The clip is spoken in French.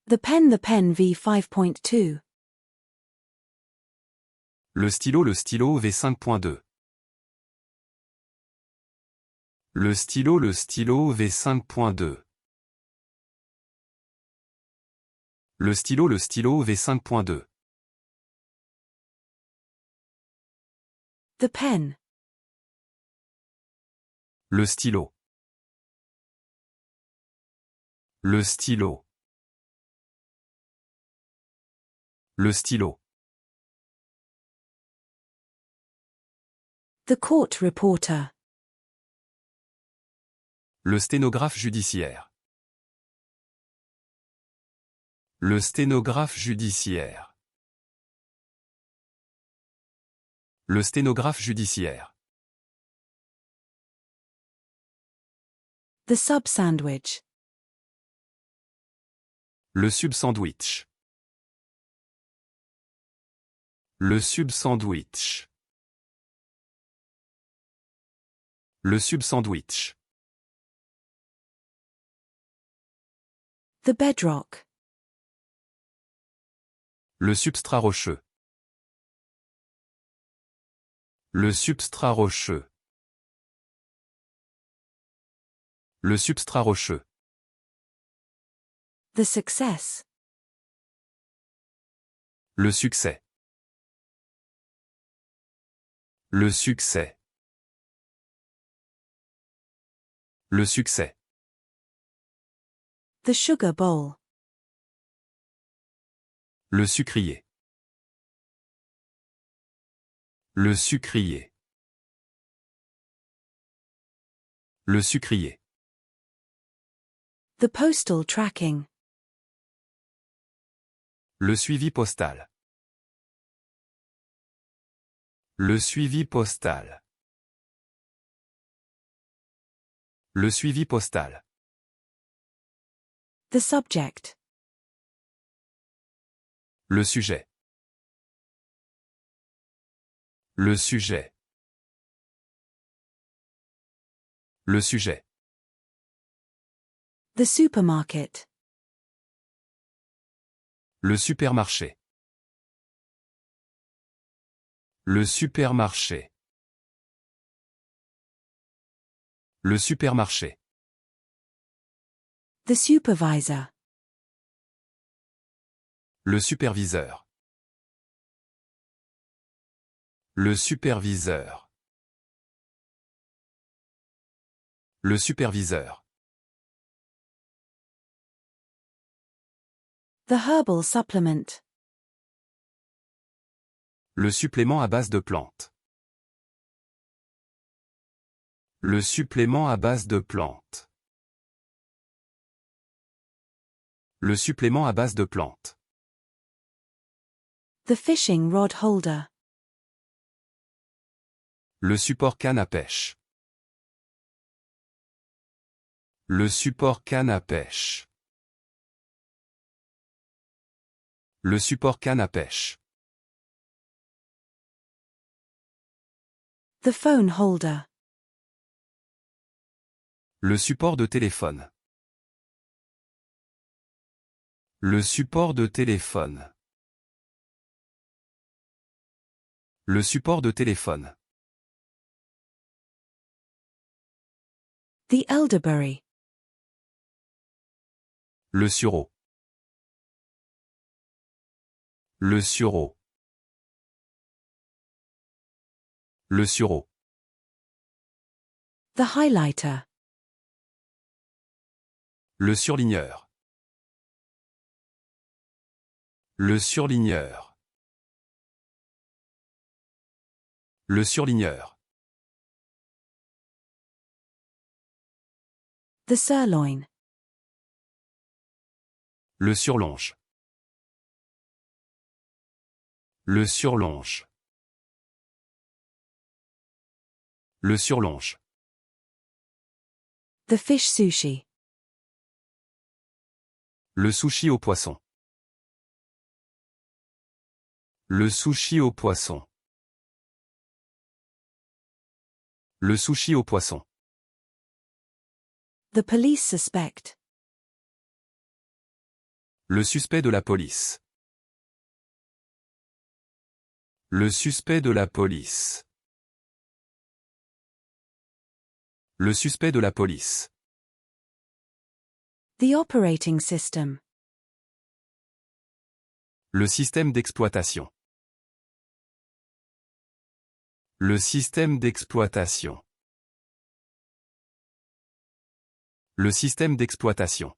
The pen V5.2. Le stylo V5.2. Le stylo V5.2. Le stylo V5.2. The pen. Le stylo. Le stylo. Le stylo. The court reporter. Le sténographe judiciaire. Le sténographe judiciaire. Le sténographe judiciaire. The sub-sandwich. Le sub-sandwich. Le sub-sandwich. Le sub-sandwich. The bedrock. Le substrat rocheux. Le substrat rocheux. Le substrat rocheux. The success. Le succès. Le succès. Le succès. The sugar bowl. Le sucrier. Le sucrier. Le sucrier. The postal tracking. Le suivi postal. Le suivi postal. Le suivi postal. The subject. Le sujet. Le sujet. Le sujet. The supermarket. Le supermarché. Le supermarché. Le supermarché. The supervisor. Le superviseur. Le superviseur. Le superviseur. The herbal supplement. Le supplément à base de plantes. Le supplément à base de plantes. Le supplément à base de plantes. The fishing rod holder. Le support canne à pêche. Le support canne à pêche. Le support canne à pêche. The phone holder. Le support de téléphone. Le support de téléphone. Le support de téléphone. The elderberry. Le sureau. Le sureau. Le sureau. The highlighter. Le surligneur. Le surligneur. Le surligneur. The sirloin. Le surlonge. Le surlonge. Le surlonge. The fish sushi. Le sushi au poisson. Le sushi au poisson. Le sushi au poisson. The police suspect. Le suspect de la police. Le suspect de la police. Le suspect de la police. The operating system. Le système d'exploitation. Le système d'exploitation. Le système d'exploitation.